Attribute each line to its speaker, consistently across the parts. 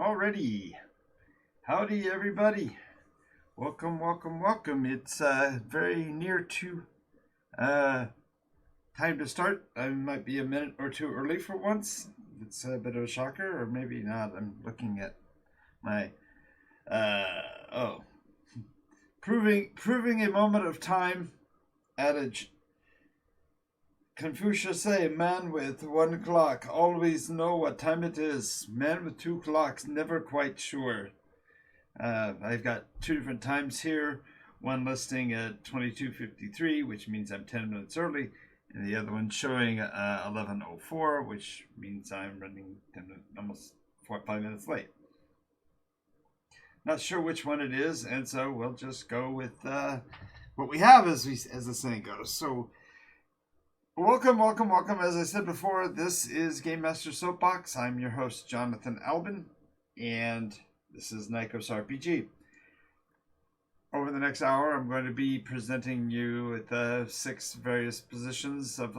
Speaker 1: Alrighty. Howdy, everybody. Welcome, welcome, welcome. It's very near to uh, time to start. I might be a minute or two early for once. It's a bit of a shocker, or maybe not. I'm looking at my uh, oh, proving a moment of time adage. Confucius say, man with one clock always know what time it is. Man with two clocks never quite sure. I've got two different times here. One listing at 22:53, which means I'm 10 minutes early, and the other one showing 11:04, which means I'm running 10 minutes, almost 5 minutes late. Not sure which one it is, and so we'll just go with what we have, as the saying goes. So, welcome, welcome, welcome. As I said before, this is Game Master Soapbox. I'm your host, Jonathan Albin, and this is NycosRPG. Over the next hour, I'm going to be presenting you with 6 various positions of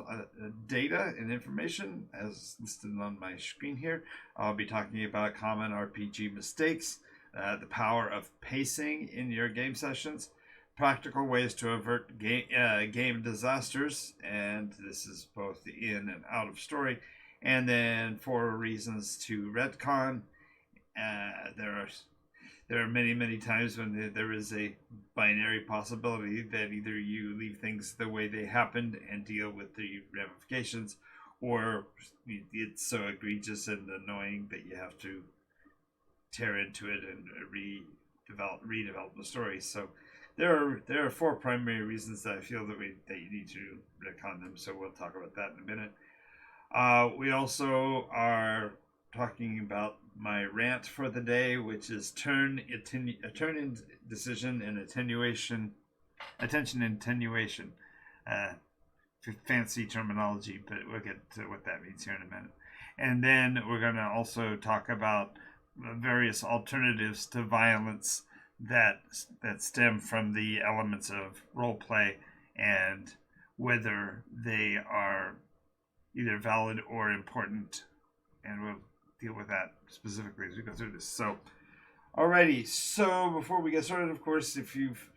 Speaker 1: data and information as listed on my screen here. I'll be talking about common RPG mistakes, the power of pacing in your game sessions, practical ways to avert game disasters, and this is both the in and out of story, and then 4 reasons to retcon. There are many times when there is a binary possibility that either you leave things the way they happened and deal with the ramifications, or it's so egregious and annoying that you have to tear into it and redevelop the story. So there are 4 primary reasons that I feel that you need to retcon them. So we'll talk about that in a minute. We also are talking about my rant for the day, which is turn in decision and attenuation, attention and attenuation. Fancy terminology, but we'll get to what that means here in a minute. And then we're going to also talk about various alternatives to violence that stem from the elements of role play and whether they are either valid or important, and we'll deal with that specifically as we go through this. So, alrighty. So before we get started, of course, if you've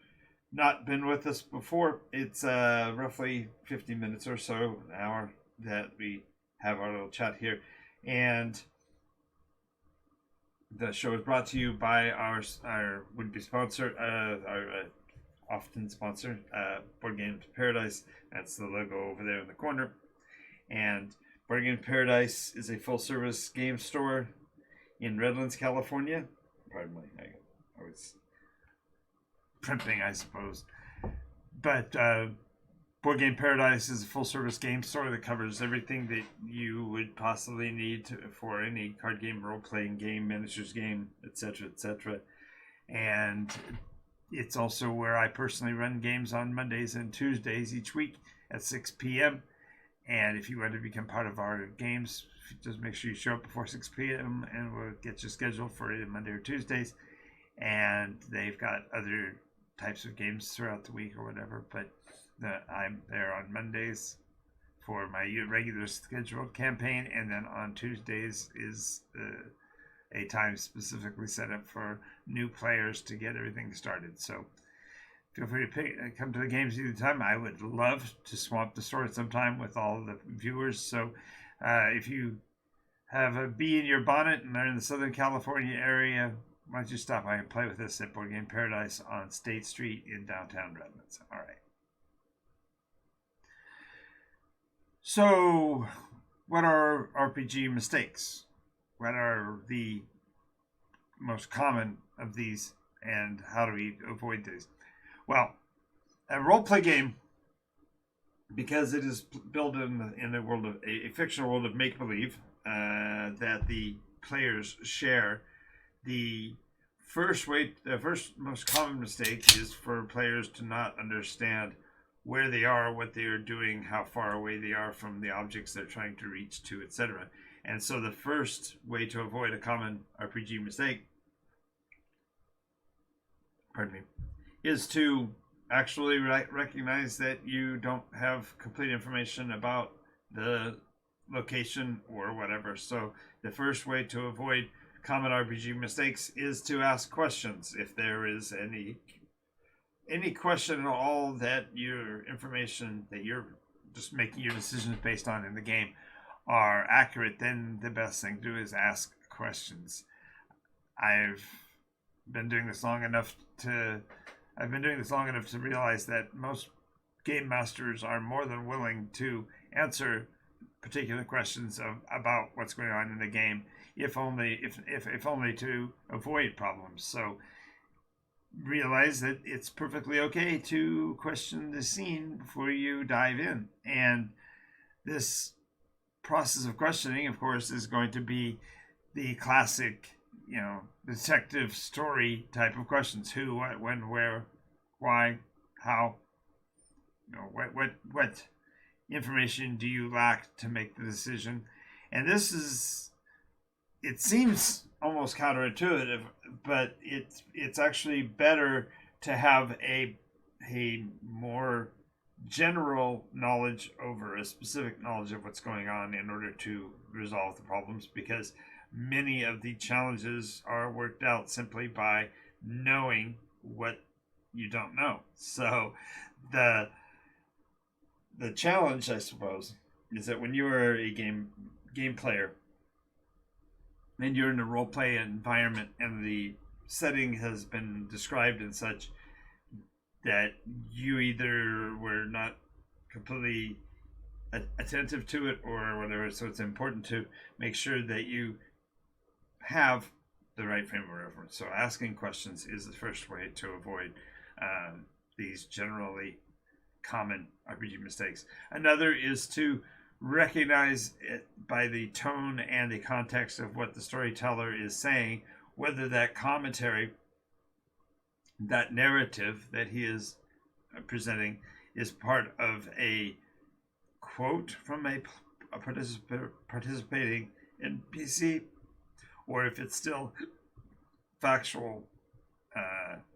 Speaker 1: not been with us before, it's roughly 50 minutes or so, an hour, that we have our little chat here, and the show is brought to you by our would-be sponsor, our often sponsor, Board Games Paradise. That's the logo over there in the corner. And Board Games Paradise is a full-service game store in Redlands, California. Pardon me, I was primping, I suppose. But Board Game Paradise is a full-service game store that covers everything that you would possibly need for any card game, role-playing game, miniatures game, etc., etc. And it's also where I personally run games on Mondays and Tuesdays each week at 6 p.m. And if you want to become part of our games, just make sure you show up before 6 p.m. and we'll get you scheduled for Monday or Tuesdays. And they've got other types of games throughout the week or whatever, but I'm there on Mondays for my regular scheduled campaign, and then on Tuesdays is a time specifically set up for new players to get everything started. So feel free to come to the games anytime. I would love to swap the store at some time with all the viewers. So if you have a bee in your bonnet and are in the Southern California area, why don't you stop by and play with us at Board Game Paradise on State Street in downtown Redlands. All right. So, what are RPG mistakes? What are the most common of these, and how do we avoid these? Well, a role-play game, because it is built in a world of a fictional world of make-believe that the players share, the first most common mistake is for players to not understand where they are, what they are doing, how far away they are from the objects they're trying to reach to, etc. And so the first way to avoid a common RPG mistake, is to actually recognize that you don't have complete information about the location or whatever. So the first way to avoid common RPG mistakes is to ask questions. If there is any question at all that your information that you're just making your decisions based on in the game are accurate, then the best thing to do is ask questions. I've been doing this long enough to realize that most game masters are more than willing to answer particular questions about what's going on in the game, if only to avoid problems. So realize that it's perfectly okay to question the scene before you dive in. And this process of questioning, of course, is going to be the classic, detective story type of questions: who, what, when, where, why, how. What information do you lack to make the decision? And it seems almost counterintuitive, but it's actually better to have a more general knowledge over a specific knowledge of what's going on in order to resolve the problems, because many of the challenges are worked out simply by knowing what you don't know. So the challenge, I suppose, is that when you are a game player and you're in a role play environment and the setting has been described in such that you either were not completely attentive to it or whatever, so it's important to make sure that you have the right frame of reference. So asking questions is the first way to avoid these generally common RPG mistakes. Another is to recognize it by the tone and the context of what the storyteller is saying, whether that commentary, that narrative that he is presenting, is part of a quote from a participating NPC, or if it's still factual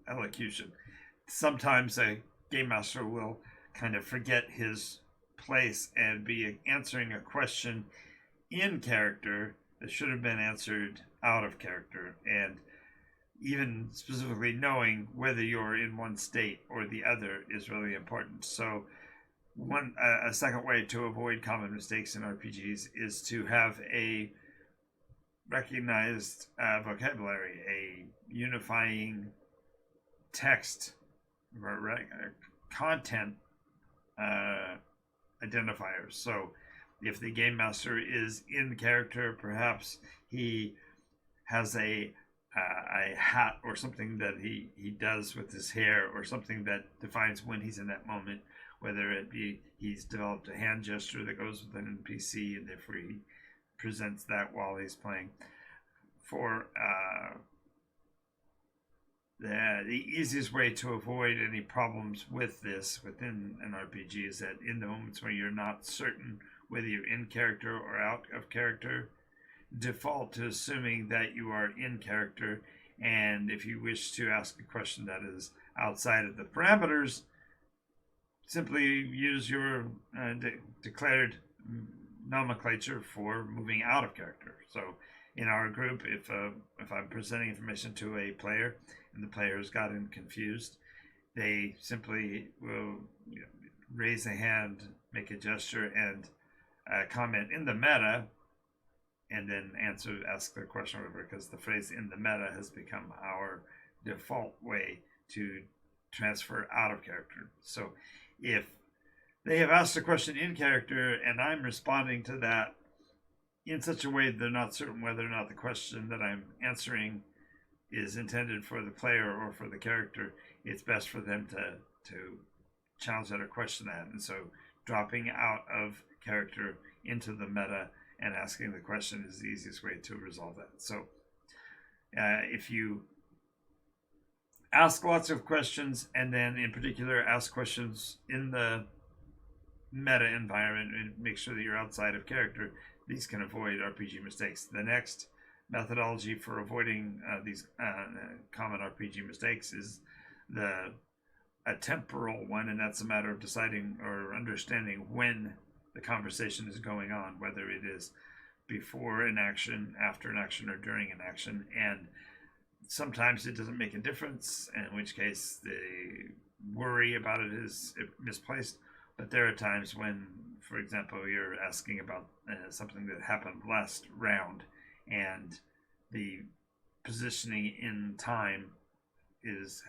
Speaker 1: elocution. Sometimes a game master will kind of forget his place and be answering a question in character that should have been answered out of character, and even specifically knowing whether you're in one state or the other is really important. So a second way to avoid common mistakes in RPGs is to have a recognized vocabulary, a unifying text, content identifiers. So if the game master is in character, perhaps he has a hat or something that he does with his hair, or something that defines when he's in that moment, whether it be he's developed a hand gesture that goes with an NPC and therefore he presents that while he's playing. For the easiest way to avoid any problems with this within an RPG is that in the moments where you're not certain whether you're in character or out of character, default to assuming that you are in character, and if you wish to ask a question that is outside of the parameters, simply use your declared nomenclature for moving out of character. So in our group, if I'm presenting information to a player and the player has gotten confused, they simply will raise a hand, make a gesture, and comment in the meta, and then ask their question, whatever, because the phrase "in the meta" has become our default way to transfer out of character. So if they have asked a question in character and I'm responding to that in such a way that they're not certain whether or not the question that I'm answering is intended for the player or for the character, it's best for them to challenge that or question that. And so dropping out of character into the meta and asking the question is the easiest way to resolve that. So if you ask lots of questions, and then in particular ask questions in the meta environment and make sure that you're outside of character, these can avoid RPG mistakes. The next methodology for avoiding these common RPG mistakes is a temporal one, and that's a matter of deciding or understanding when the conversation is going on, whether it is before an action, after an action, or during an action. And sometimes it doesn't make a difference, in which case the worry about it is misplaced. But there are times when, for example, you're asking about something that happened last round, and the positioning in time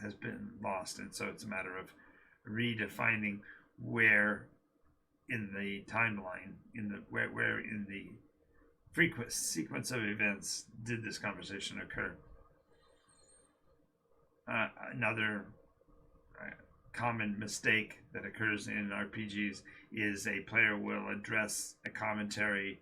Speaker 1: has been lost, and so it's a matter of redefining where in the timeline, where in the frequent sequence of events did this conversation occur. Another common mistake that occurs in RPGs is a player will address a commentary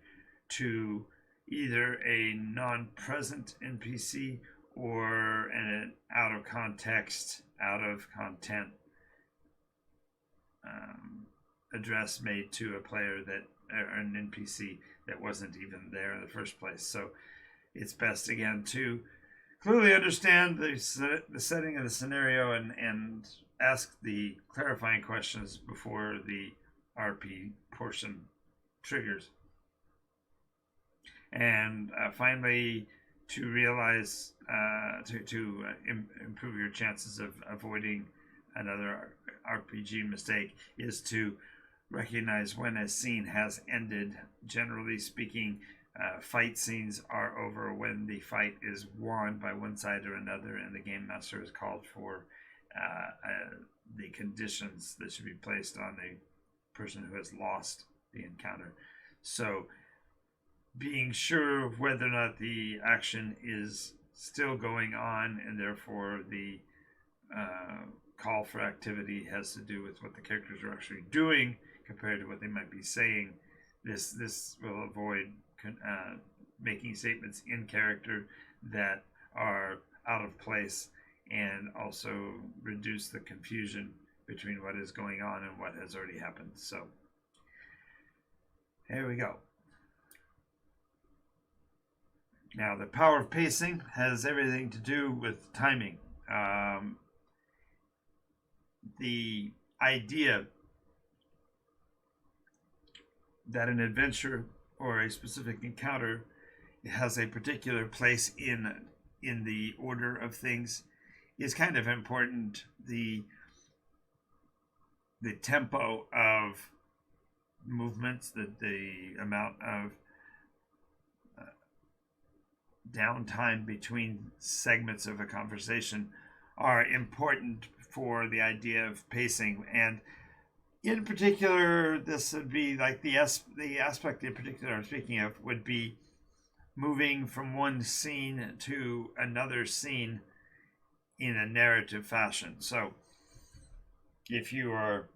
Speaker 1: to either a non-present NPC or an out of context, out of content address made to a player that, or an NPC that wasn't even there in the first place. So it's best, again, to clearly understand the setting of the scenario and ask the clarifying questions before the RP portion triggers. And finally, to realize, to improve your chances of avoiding another RPG mistake, is to recognize when a scene has ended. Generally speaking, fight scenes are over when the fight is won by one side or another, and the game master has called for the conditions that should be placed on the person who has lost the encounter. So being sure of whether or not the action is still going on, and therefore the call for activity has to do with what the characters are actually doing compared to what they might be saying. This will avoid making statements in character that are out of place, and also reduce the confusion between what is going on and what has already happened. So here we go. Now, the power of pacing has everything to do with timing. The idea that an adventure or a specific encounter has a particular place in the order of things is kind of important. The tempo of movements, the amount of downtime between segments of a conversation are important for the idea of pacing. And in particular, this would be like the aspect in particular I'm speaking of would be moving from one scene to another scene in a narrative fashion. So if you are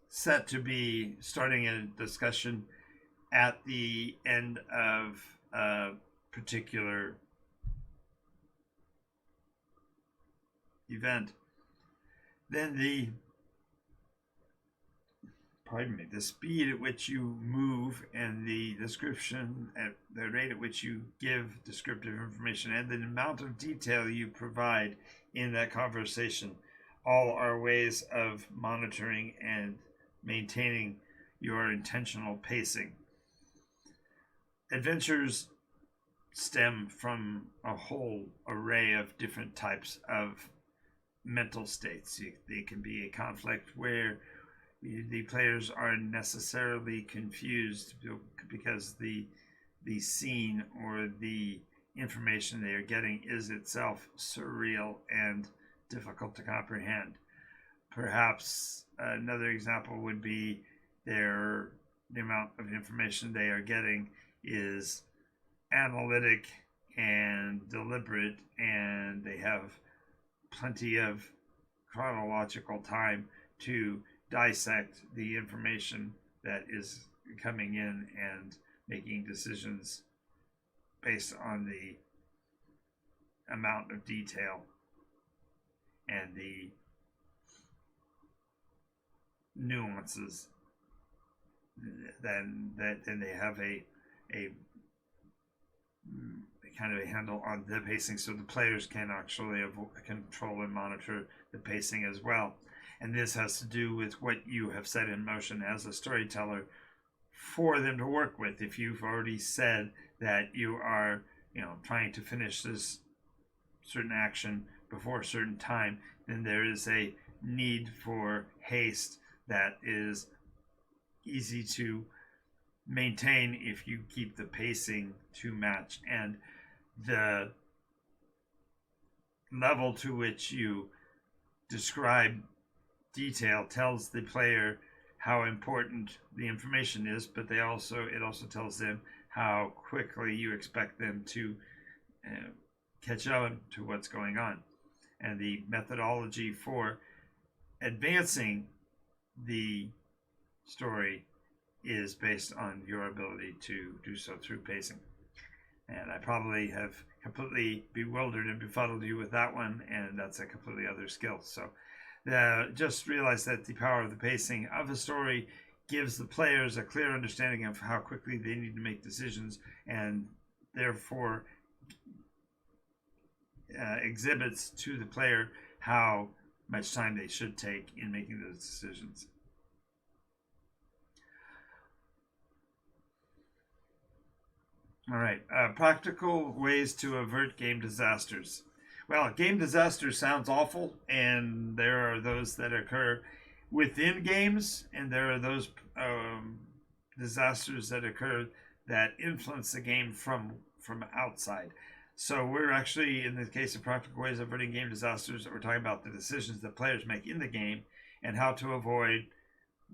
Speaker 1: set to be starting a discussion at the end of a particular event, then the speed at which you move and the description, at the rate at which you give descriptive information, and the amount of detail you provide in that conversation, all are ways of monitoring and maintaining your intentional pacing. Adventures stem from a whole array of different types of mental states. They can be a conflict where the players are necessarily confused because the scene or the information they are getting is itself surreal and difficult to comprehend. Perhaps another example would be the amount of information they are getting is analytic and deliberate, and they have plenty of chronological time to dissect the information that is coming in and making decisions based on the amount of detail and the nuances. Then they have a kind of a handle on the pacing, so the players can actually control and monitor the pacing as well. And this has to do with what you have set in motion as a storyteller for them to work with. If you've already said that you are, trying to finish this certain action before a certain time, then there is a need for haste that is easy to maintain if you keep the pacing to match. And the level to which you describe detail tells the player how important the information is, but it also tells them how quickly you expect them to catch on to what's going on. And the methodology for advancing the story is based on your ability to do so through pacing. And I probably have completely bewildered and befuddled you with that one, and that's a completely other skill. So just realize that the power of the pacing of a story gives the players a clear understanding of how quickly they need to make decisions, and therefore exhibits to the player how much time they should take in making those decisions. All right, practical ways to avert game disasters. Well, game disaster sounds awful, and there are those that occur within games, and there are those disasters that occur that influence the game from outside. So we're actually, in the case of practical ways of averting game disasters, we're talking about the decisions that players make in the game and how to avoid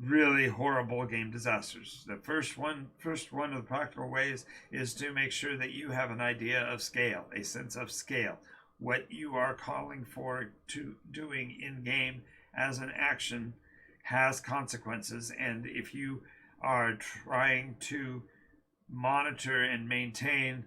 Speaker 1: really horrible game disasters. The first one of the practical ways is to make sure that you have an idea of scale, a sense of scale. What you are calling for to doing in game as an action has consequences, and if you are trying to monitor and maintain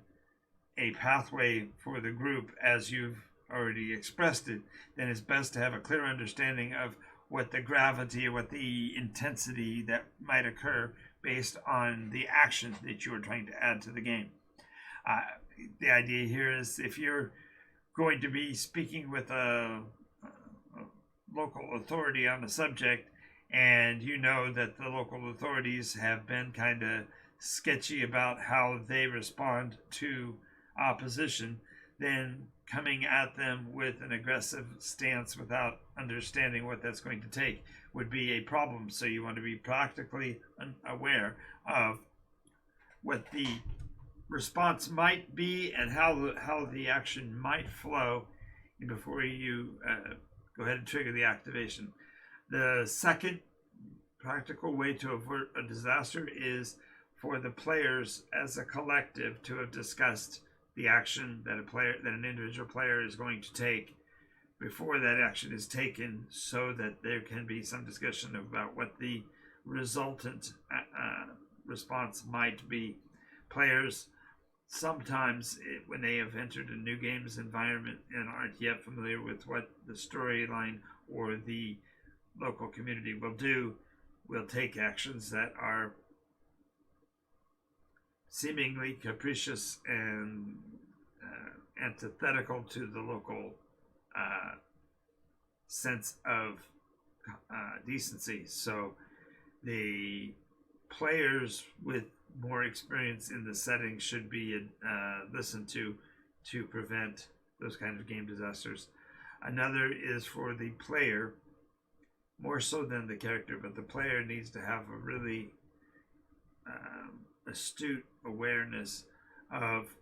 Speaker 1: a pathway for the group as you've already expressed it, then it's best to have a clear understanding of what the gravity, what the intensity that might occur based on the action that you are trying to add to the game. The idea here is if you're going to be speaking with a local authority on a subject, and you know that the local authorities have been kind of sketchy about how they respond to opposition, then coming at them with an aggressive stance without understanding what that's going to take would be a problem. So you want to be practically aware of what the response might be and how the action might flow before you go ahead and trigger the activation. The second practical way to avert a disaster is for the players as a collective to have discussed the action that an individual player is going to take before that action is taken, so that there can be some discussion about what the resultant response might be. Players sometimes, when they have entered a new game's environment and aren't yet familiar with what the storyline or the local community will do, will take actions that are seemingly capricious and antithetical to the local sense of decency. So the players with more experience in the setting should be listened to prevent those kind of game disasters. Another is for the player, more so than the character, but the player needs to have a really astute awareness of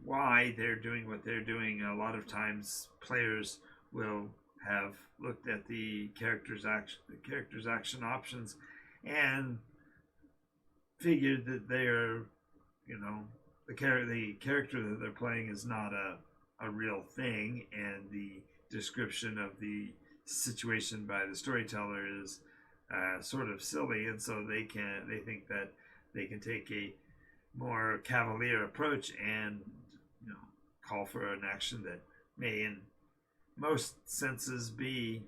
Speaker 1: why they're doing what they're doing. A lot of times players will have looked at the character's action options and figured that they're, the character that they're playing is not a real thing, and the description of the situation by the storyteller is sort of silly, and so they think that they can take a more cavalier approach and call for an action that may in most senses be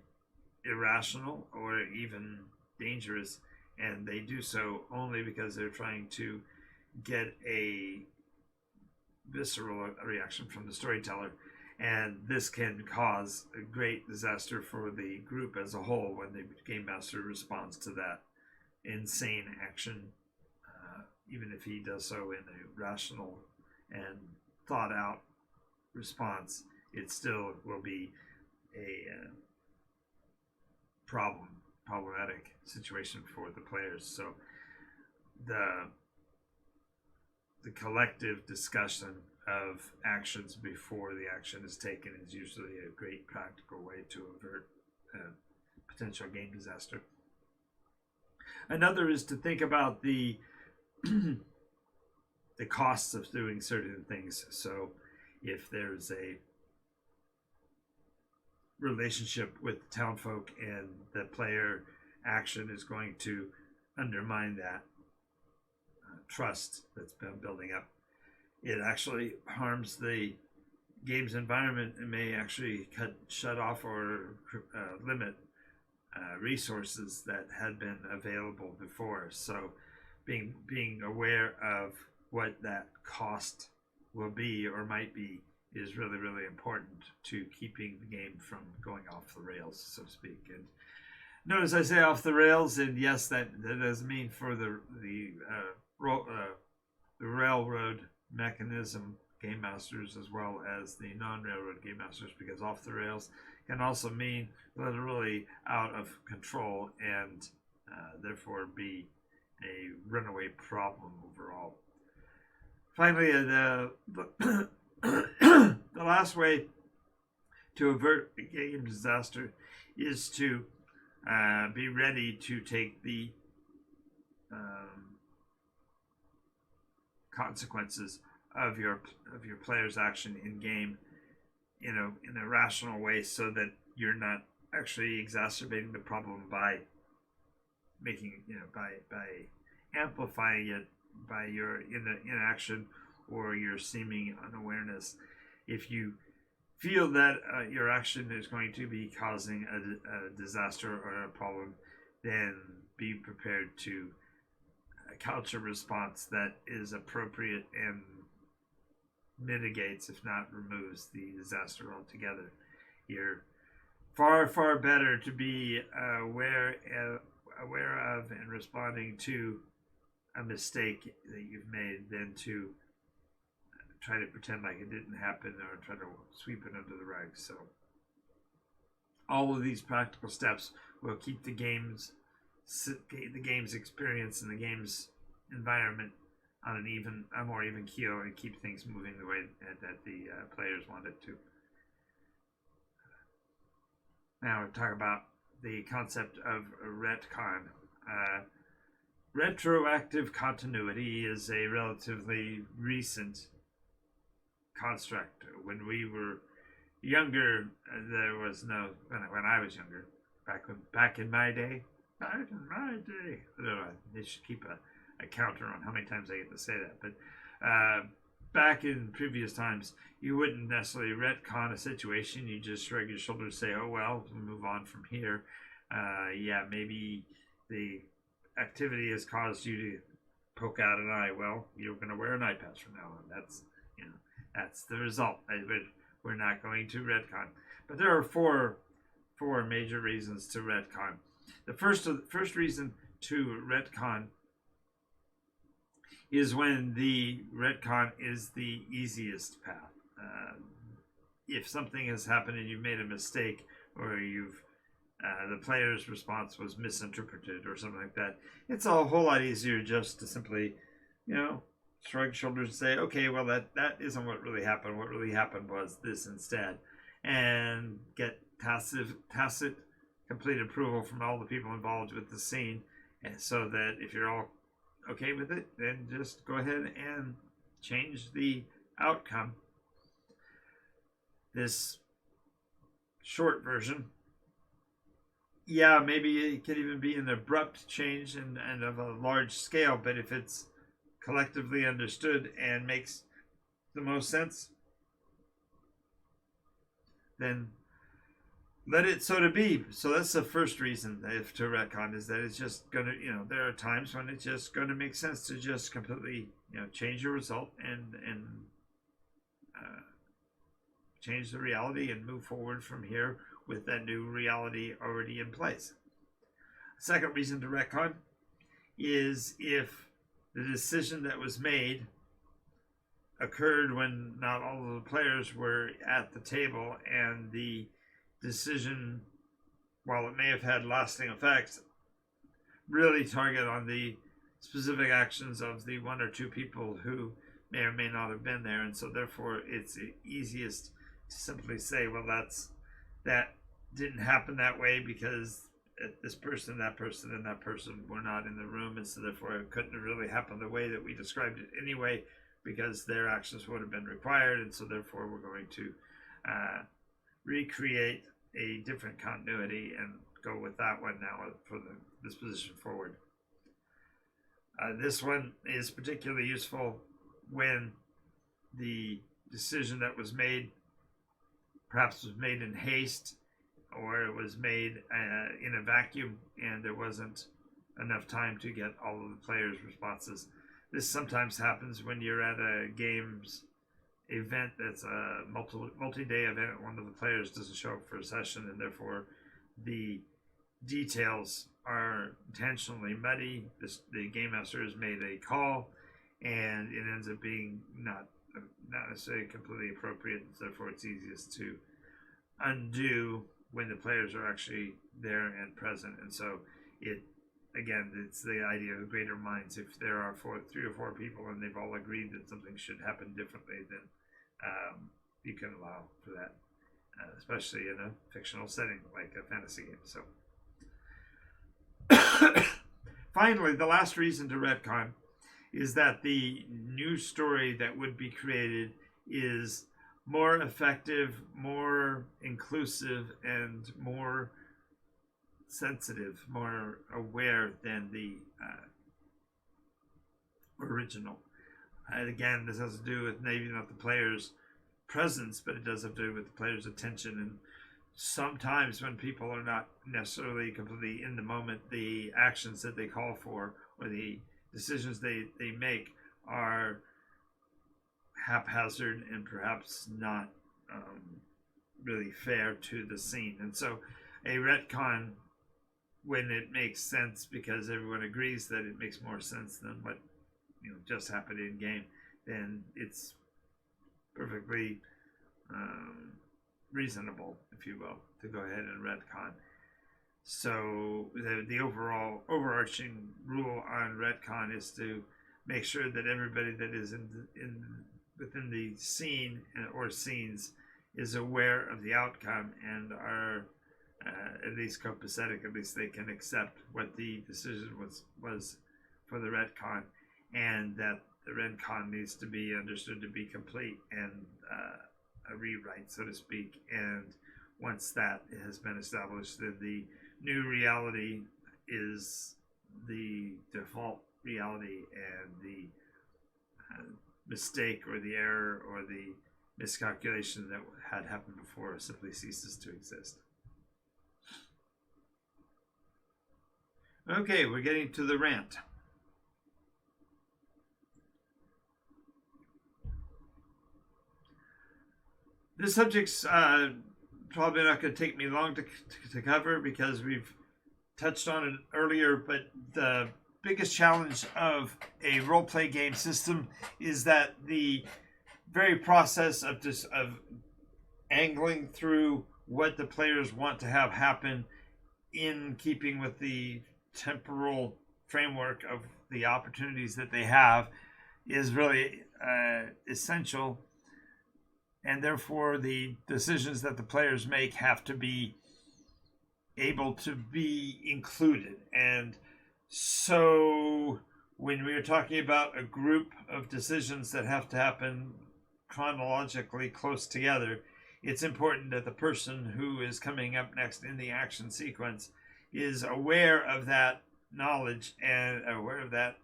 Speaker 1: irrational or even dangerous, and they do so only because they're trying to get a visceral reaction from the storyteller. and this can cause a great disaster for the group as a whole when the game master responds to that insane action, even if he does so in a rational and thought out response. It still will be a problematic situation for the players. So the collective discussion of actions before the action is taken is usually a great practical way to avert potential game disaster. Another is to think about the the costs of doing certain things. So if there's a relationship with townfolk and the player action is going to undermine that trust that's been building up, it actually harms the game's environment and may actually shut off or limit resources that had been available before. So being aware of what that cost will be or might be is really, really important to keeping the game from going off the rails, so to speak. And notice I say off the rails, and yes, that does mean for the railroad mechanism game masters as well as the non-railroad game masters, because off the rails can also mean literally out of control and therefore be a runaway problem overall. Finally, the last way to avert a game disaster is to be ready to take the consequences of your player's action in game, in a rational way, so that you're not actually exacerbating the problem by making by amplifying it by your inaction or your seeming unawareness. If you feel that your action is going to be causing a disaster or a problem, then be prepared to couch a response that is appropriate and mitigates, if not removes, the disaster altogether. You're far, far better to be aware of and responding to a mistake that you've made than to try to pretend like it didn't happen or try to sweep it under the rug. So all of these practical steps will keep the game's experience and the game's environment on a more even keel and keep things moving the way that the players want it to. Now we'll talk about the concept of retcon. Retroactive continuity is a relatively recent construct. When we were younger, there was no. When I was younger, back in my day. I don't know. They should keep a counter on how many times I get to say that. But back in previous times, you wouldn't necessarily retcon a situation. You just shrug your shoulders and say, "Oh well, we'll move on from here." Yeah, maybe the activity has caused you to poke out an eye. Well, you're going to wear an eye patch from now on. That's the result. We're not going to retcon. But there are four major reasons to retcon. The first reason to retcon is when the retcon is the easiest path. If something has happened and you've made a mistake, or the player's response was misinterpreted or something like that, it's a whole lot easier just to simply, shrug shoulders and say, okay, well, that isn't what really happened. What really happened was this instead. And get tacit complete approval from all the people involved with the scene, and so that if you're all okay with it, then just go ahead and change the outcome. This short version, yeah, maybe it could even be an abrupt change and of a large scale, but if it's collectively understood and makes the most sense, then let it so to be. So that's the first reason to retcon, is that it's just going to, there are times when it's just going to make sense to just completely, change your result and change the reality and move forward from here with that new reality already in place. Second reason to retcon is if the decision that was made occurred when not all of the players were at the table, and the decision, while it may have had lasting effects, really target on the specific actions of the one or two people who may or may not have been there. And so therefore it's easiest to simply say, well, that didn't happen that way because this person, that person, and that person were not in the room, and so therefore it couldn't have really happened the way that we described it anyway, because their actions would have been required, and so therefore we're going to recreate a different continuity and go with that one now for this position forward. This one is particularly useful when the decision that was made perhaps was made in haste, or it was made in a vacuum and there wasn't enough time to get all of the players' responses. This sometimes happens when you're at a games event that's a multi-day event. One of the players doesn't show up for a session, and therefore the details are intentionally muddy. The game master has made a call, and it ends up being not necessarily completely appropriate. Therefore, it's easiest to undo when the players are actually there and present. And so it's the idea of greater minds. If there are 3 or 4 people and they've all agreed that something should happen differently, then you can allow for that, especially in a fictional setting like a fantasy game. So finally, the last reason to retcon is that the new story that would be created is more effective, more inclusive, and more sensitive, more aware than the original. And again, this has to do with maybe not the player's presence, but it does have to do with the player's attention. And sometimes when people are not necessarily completely in the moment, the actions that they call for or the decisions they make are haphazard and perhaps not really fair to the scene. And so a retcon, when it makes sense because everyone agrees that it makes more sense than what just happened in game, then it's perfectly reasonable, if you will, to go ahead and retcon. So the overall overarching rule on retcon is to make sure that everybody that is within the scene or scenes is aware of the outcome and are at least copacetic. At least they can accept what the decision was for the retcon, and that the retcon needs to be understood to be complete and a rewrite, so to speak. And once that has been established, then the new reality is the default reality, and the mistake or the error or the miscalculation that had happened before simply ceases to exist. Okay, we're getting to the rant. This subject's probably not going to take me long to cover because we've touched on it earlier, but the biggest challenge of a role-play game system is that the very process of angling through what the players want to have happen in keeping with the temporal framework of the opportunities that they have is really essential, and therefore the decisions that the players make have to be able to be included. And so when we are talking about a group of decisions that have to happen chronologically close together, it's important that the person who is coming up next in the action sequence is aware of that knowledge and aware of that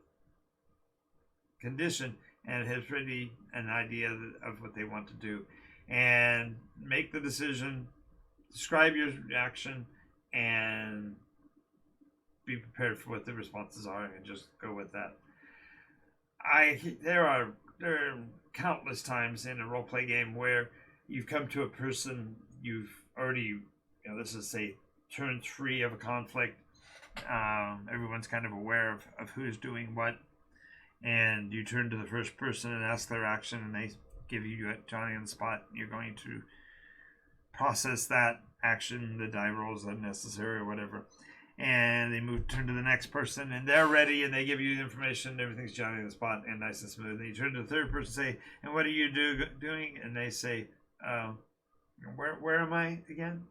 Speaker 1: condition and has really an idea of what they want to do, and make the decision, describe your reaction, and be prepared for what the responses are, and just go with that. There are countless times in a role play game where you've come to a person, you've already, this is say turn 3 of a conflict. Everyone's kind of aware of who's doing what, and you turn to the first person and ask their action, and they give you Johnny on the spot. You're going to process that action, the die rolls that necessary or whatever, and they turn to the next person, and they're ready, and they give you the information. Everything's Johnny on the spot and nice and smooth. And you turn to the third person, say, "And what are you doing?" And they say, "Where am I again?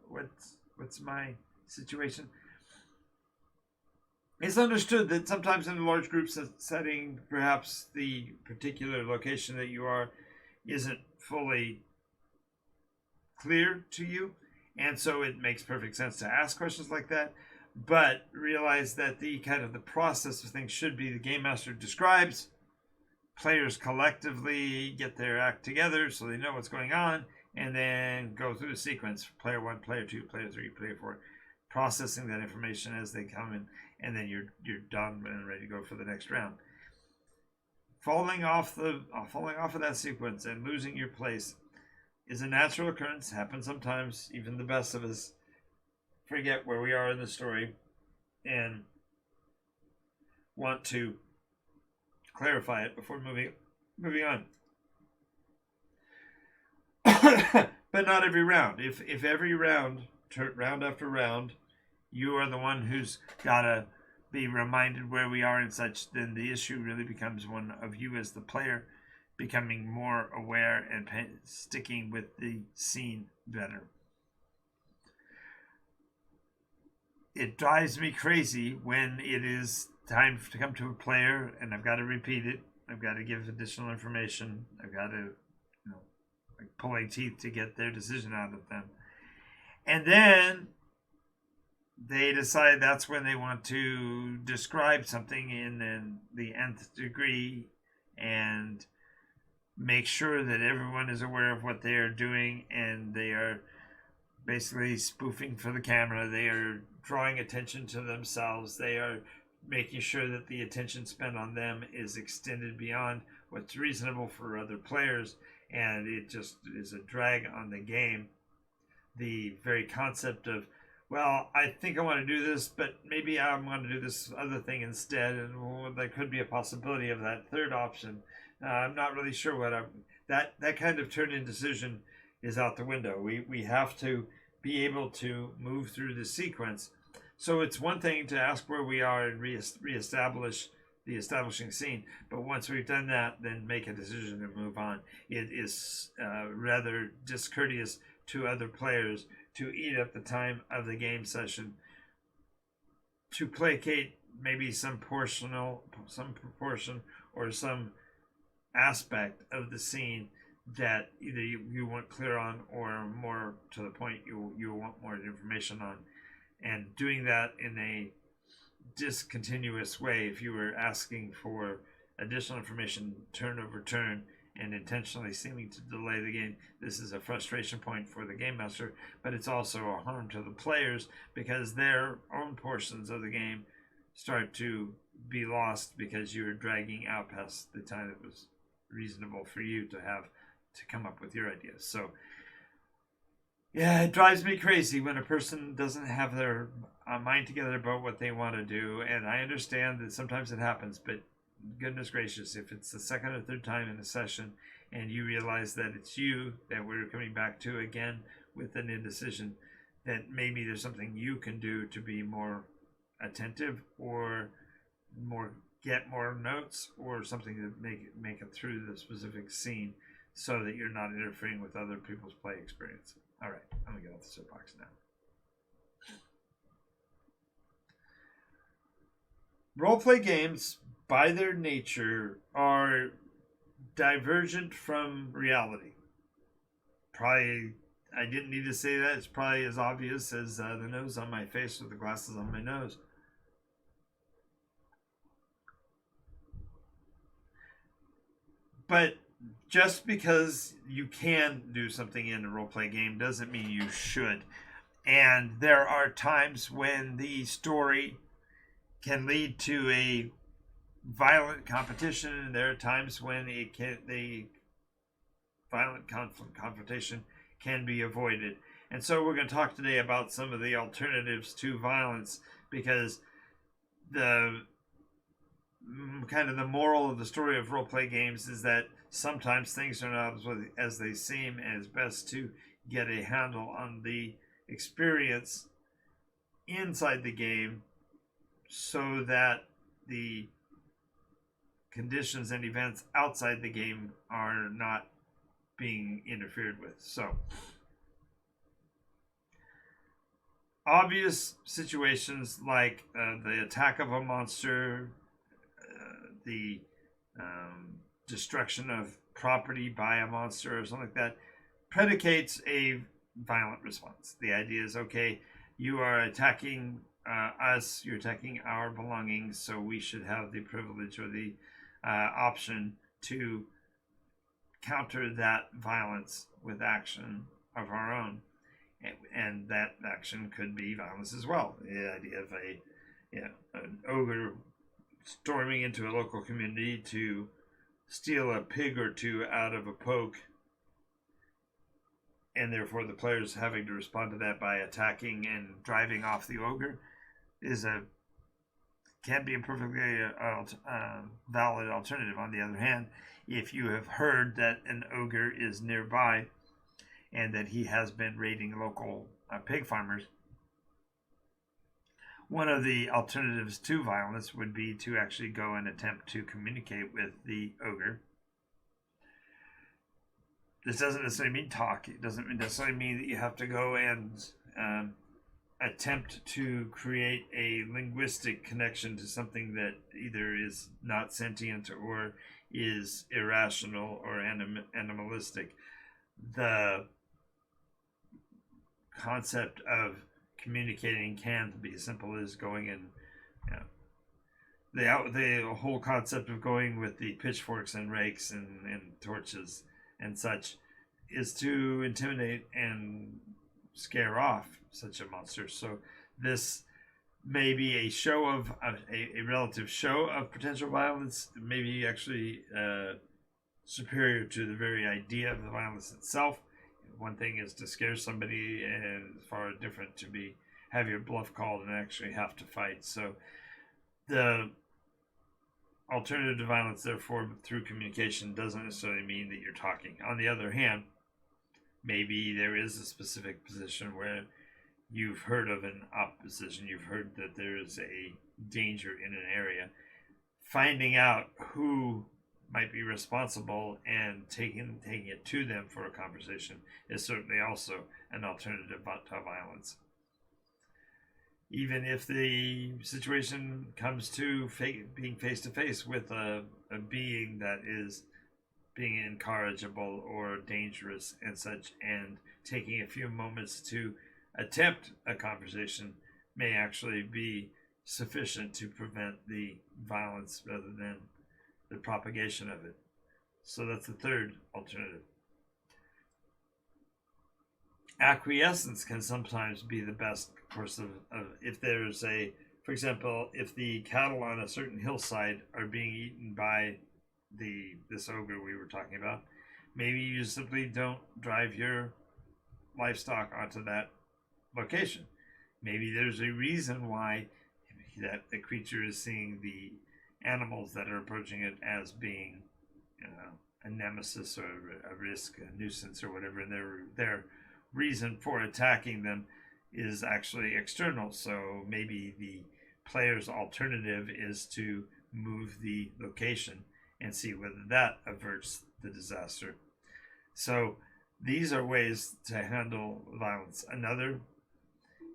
Speaker 1: What's my situation?" It's understood that sometimes in a large group setting, perhaps the particular location that you are isn't fully clear to you, and so it makes perfect sense to ask questions like that. But realize that the process of things should be the game master describes, players collectively get their act together so they know what's going on, and then go through the sequence: player 1, player 2, player 3, player 4, processing that information as they come in, and then you're done and ready to go for the next round. Falling off of that sequence and losing your place is a natural occurrence. Happens sometimes. Even the best of us forget where we are in the story and want to clarify it before moving on. But not every round. If every round after round, you are the one who's gotta be reminded where we are and such, then the issue really becomes one of you as the player becoming more aware and sticking with the scene better. It drives me crazy when it is time to come to a player and I've got to repeat it. I've got to give additional information. I've got to, like pulling teeth to get their decision out of them. And then they decide that's when they want to describe something in the nth degree and make sure that everyone is aware of what they are doing, and they are basically spoofing for the camera. They are drawing attention to themselves. They are making sure that the attention spent on them is extended beyond what's reasonable for other players, and it just is a drag on the game. The very concept of, well, I think I want to do this, but maybe I'm going to do this other thing instead, and there could be a possibility of that third option. I'm not really sure what that kind of turn-in decision is out the window. We have to be able to move through the sequence. So it's one thing to ask where we are and reestablish the establishing scene, but once we've done that, then make a decision to move on. It is rather discourteous to other players to eat up the time of the game session to placate maybe some proportion or some aspect of the scene that either you weren't clear on, or more to the point you want more information on. And doing that in a discontinuous way, if you were asking for additional information turn over turn and intentionally seeming to delay the game, this is a frustration point for the game master, but it's also a harm to the players because their own portions of the game start to be lost because you're dragging out past the time that was reasonable for you to have to come up with your ideas. So yeah, it drives me crazy when a person doesn't have their mind together about what they want to do, and I understand that sometimes it happens, but goodness gracious, if it's the second or third time in a session and you realize that it's you that we're coming back to again with an indecision, that maybe there's something you can do to be more attentive or get more notes or something to make it through the specific scene so that you're not interfering with other people's play experience. All right, I'm gonna get off the soapbox now. Roleplay games, by their nature, are divergent from reality. Probably, I didn't need to say that. It's probably as obvious as the nose on my face or the glasses on my nose. But just because you can do something in a roleplay game doesn't mean you should. And there are times when the story can lead to a violent competition, and there are times when the violent confrontation can be avoided. And so we're going to talk today about some of the alternatives to violence, because the kind of the moral of the story of role-play games is that sometimes things are not as they seem, and it's best to get a handle on the experience inside the game so that the conditions and events outside the game are not being interfered with. So, obvious situations like the attack of a monster, the destruction of property by a monster or something like that, predicates a violent response. The idea is, okay, you are attacking us, you're attacking our belongings, so we should have the privilege or the option to counter that violence with action of our own. And that action could be violence as well. The idea of an ogre storming into a local community to steal a pig or two out of a poke, and therefore the players having to respond to that by attacking and driving off the ogre can be a perfectly valid alternative. On the other hand, if you have heard that an ogre is nearby and that he has been raiding local pig farmers, one of the alternatives to violence would be to actually go and attempt to communicate with the ogre. This doesn't necessarily mean talk. It doesn't necessarily mean that you have to go and attempt to create a linguistic connection to something that either is not sentient or is irrational or animalistic. The concept of communicating can be as simple as going and the whole concept of going with the pitchforks and rakes and torches and such is to intimidate and scare off such a monster. So this may be a show of a relative show of potential violence, maybe actually superior to the very idea of the violence itself. One thing is to scare somebody, and far different to have your bluff called and actually have to fight. So the alternative to violence, therefore, through communication, doesn't necessarily mean that you're talking. On the other hand, maybe there is a specific position where you've heard of an opposition, you've heard that there is a danger in an area. Finding out who might be responsible and taking it to them for a conversation is certainly also an alternative to violence. Even if the situation comes to being face to face with a being that is being incorrigible or dangerous and such, and taking a few moments to attempt a conversation may actually be sufficient to prevent the violence rather than the propagation of it. So that's the third alternative. Acquiescence can sometimes be the best course of if there's for example, if the cattle on a certain hillside are being eaten by this ogre we were talking about, maybe you simply don't drive your livestock onto that location. Maybe there's a reason why that the creature is seeing the animals that are approaching it as being a nemesis or a risk, a nuisance or whatever, and their reason for attacking them is actually external. So maybe the player's alternative is to move the location and see whether that averts the disaster. So these are ways to handle violence. Another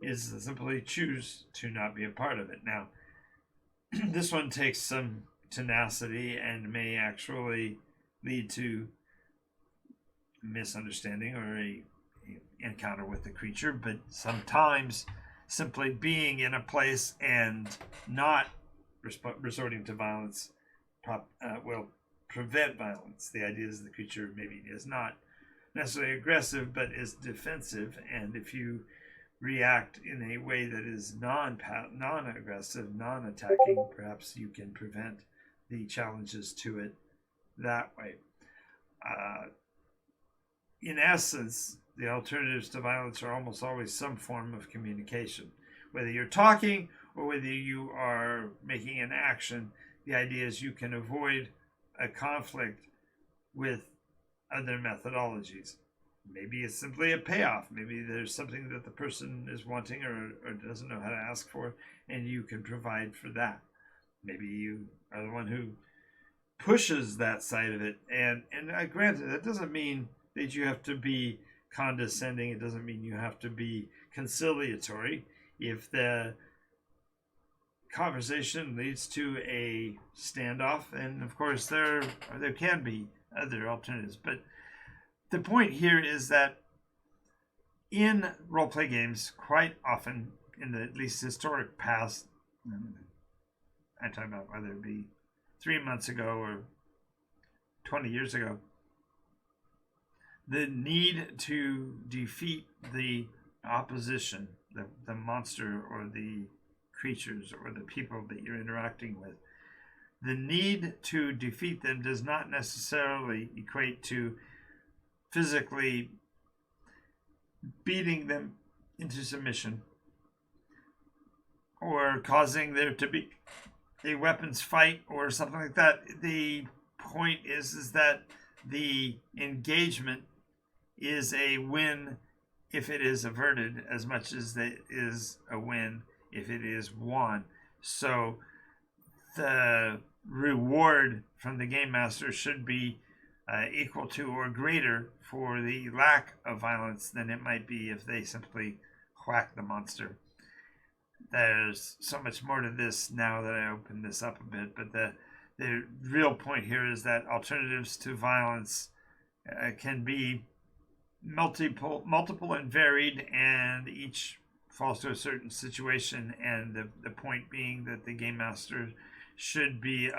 Speaker 1: is to simply choose to not be a part of it. Now, this one takes some tenacity and may actually lead to misunderstanding or a encounter with the creature, but sometimes simply being in a place and not resorting to violence will prevent violence. The idea is the creature maybe is not necessarily aggressive but is defensive, and if you react in a way that is non-aggressive, non-attacking, perhaps you can prevent the challenges to it that way. in essence, the alternatives to violence are almost always some form of communication. Whether you're talking or whether you are making an action, the idea is you can avoid a conflict with other methodologies. Maybe it's simply a payoff. Maybe there's something that the person is wanting or doesn't know how to ask for, and you can provide for that. Maybe you are the one who pushes that side of it. And granted, that doesn't mean that you have to be condescending. It doesn't mean you have to be conciliatory. If the conversation leads to a standoff, and of course there can be other alternatives, but the point here is that in role-play games, quite often in the at least historic past, I'm talking about whether it be 3 months ago or 20 years ago, the need to defeat the opposition, the monster or the creatures or the people that you're interacting with, the need to defeat them does not necessarily equate to physically beating them into submission or causing there to be a weapons fight or something like that. The point is that the engagement is a win if it is averted as much as it is a win if it is won. So the reward from the game master should be equal to or greater for the lack of violence than it might be if they simply whack the monster. There's so much more to this now that I open this up a bit, but the real point here is that alternatives to violence can be multiple and varied, and each falls to a certain situation, and the point being that the game master should be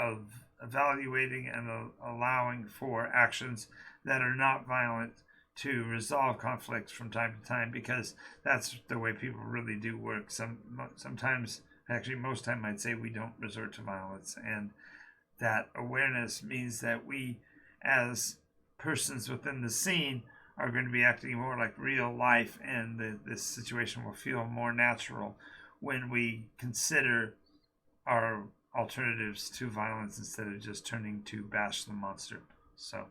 Speaker 1: evaluating and allowing for actions that are not violent to resolve conflicts from time to time, because that's the way people really do work. Sometimes, actually most time, I'd say we don't resort to violence, and that awareness means that we as persons within the scene are going to be acting more like real life, and this situation will feel more natural when we consider our alternatives to violence instead of just turning to bash the monster. So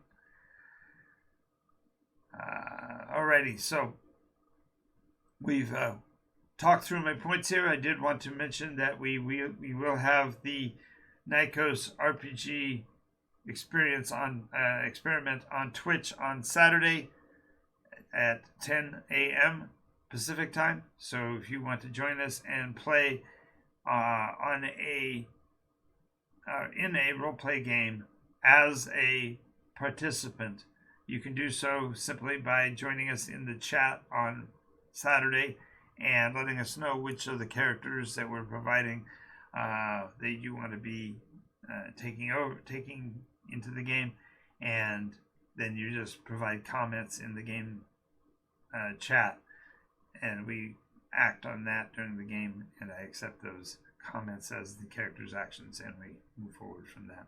Speaker 1: alrighty, so we've talked through my points here. I did want to mention that we will have the NycosRPG experiment on Twitch on Saturday at 10 a.m. Pacific time. So if you want to join us and play in a role-play game as a participant, you can do so simply by joining us in the chat on Saturday and letting us know which of the characters that we're providing that you want to be taking into the game, and then you just provide comments in the game chat, and we act on that during the game, and I accept those comments as the character's actions, and we move forward from that.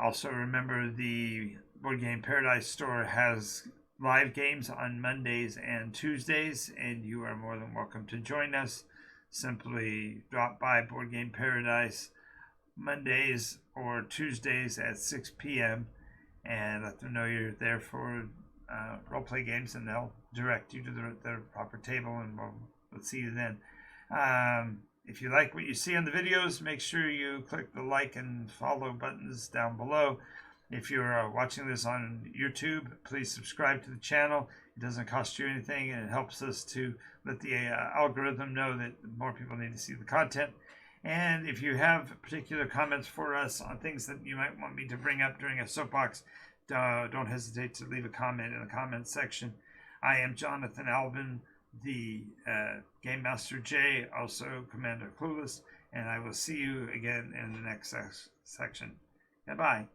Speaker 1: Also remember, the Board Game Paradise store has live games on Mondays and Tuesdays, and you are more than welcome to join us. Simply drop by Board Game Paradise Mondays or Tuesdays at 6 p.m. and let them know you're there for role-play games, and they'll direct you to the proper table, and we'll see you then. If you like what you see on the videos, make sure you click the like and follow buttons down below. If you're watching this on YouTube, please subscribe to the channel. It doesn't cost you anything, and it helps us to let the algorithm know that more people need to see the content. And if you have particular comments for us on things that you might want me to bring up during a soapbox, don't hesitate to leave a comment in the comments section. I am Jonathan Albin, the Game Master J, also Commander Clueless, and I will see you again in the next section. Goodbye.